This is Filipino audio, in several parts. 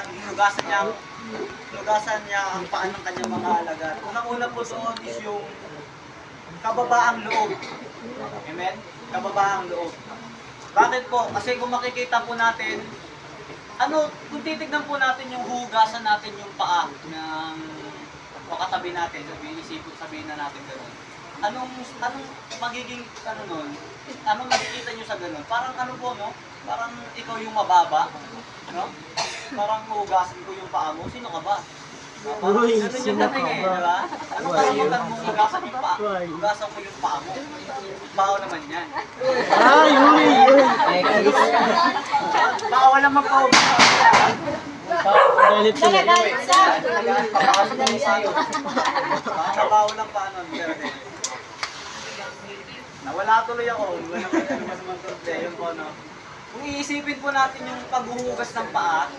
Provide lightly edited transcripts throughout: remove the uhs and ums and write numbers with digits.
hinugasan niya ang paa ng kanyang mga alagad. Unang-una po doon is yung kababaang loob. Amen? Kababaang loob. Bakit po? Kasi kung makikita po natin, kung titignan po natin yung hugasan natin yung paa ng katabi natin, sabihin na natin gano'n. Anong magiging nun? Anong makikita nyo sa gano'n? Parang po, no? Parang ikaw yung mababa, no? Parang hugasan ko yung paa mo. Sino ka ba? Parang ganun yung dating eh, di ba? Ano karapatan mo hugasan yung paa? Hugasan ko yung paa mo. Baho naman yan. Ay, uy! Bawal naman po. Galit sila. Bawal lang pa nun. Nawala tuloy ako. Ano naman yun po, no? Kung iisipin po natin yung paghuhugas ng paa,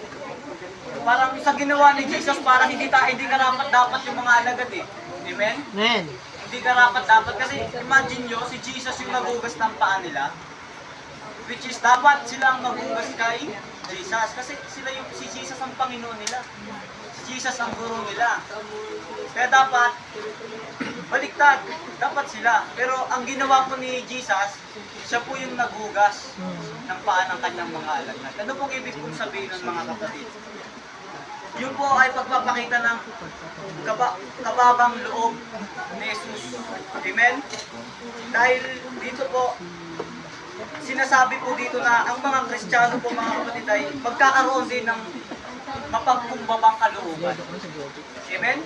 parang sa ginawa ni Jesus, parang hindi karapat dapat yung mga alagad eh. Amen? Amen. Hindi karapat dapat kasi imagine nyo, si Jesus yung naghugas ng paa nila, which is dapat sila ang maghugas kay Jesus kasi si Jesus ang Panginoon nila. Si Jesus ang guro nila. Kaya dapat baliktad, dapat sila. Pero ang ginawa po ni Jesus, siya po yung naghugas ng paa ng kanyang mga alagad. Ano pong ibig kong sabihin ng mga kapatid? Yun po ay pagpapakita ng kababang loob ni Jesus. Amen? Dahil dito po, sinasabi po dito na ang mga Kristiyano po mga kapatid ay magkakaroon din ng mapagkumbabang kalooban. Amen?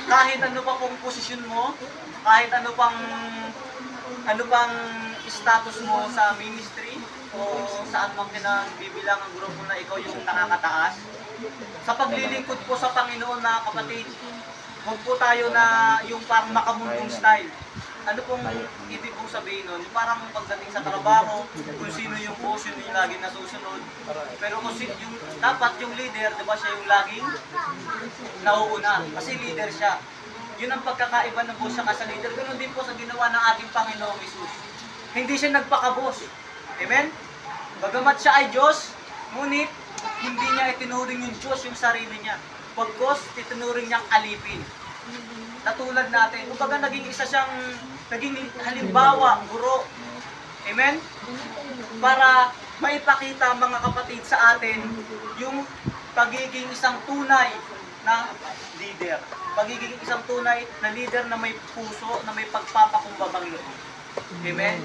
Kahit ano pa pong posisyon mo, kahit ano pang status mo sa ministry o saan mang bibilang ang grupo na ikaw yung nakakataas, sa paglilingkod po sa Panginoon na kapatid, huwag po tayo na yung parang makamundong style. Ano pong ibig kong sabihin nun? Parang pagdating sa trabaho, kung sino yung boss, yun yung laging nasusunod. Pero kung dapat yung leader, di ba siya yung laging nauuna? Kasi leader siya. Yun ang pagkakaiba ng boss siya sa leader. Ganun din po sa ginawa ng ating Panginoong Jesus. Hindi siya nagpaka-boss. Amen? Bagamat siya ay Diyos, ngunit hindi niya itinuring yung Diyos yung sarili niya. Pagkos, itinuring niyang alipin. Natulad natin. Kumbaga naging halimbawa, guro. Amen? Para maipakita mga kapatid sa atin yung pagiging isang tunay na leader. Pagiging isang tunay na leader na may puso, na may pagpapakumbabang loob. Amen?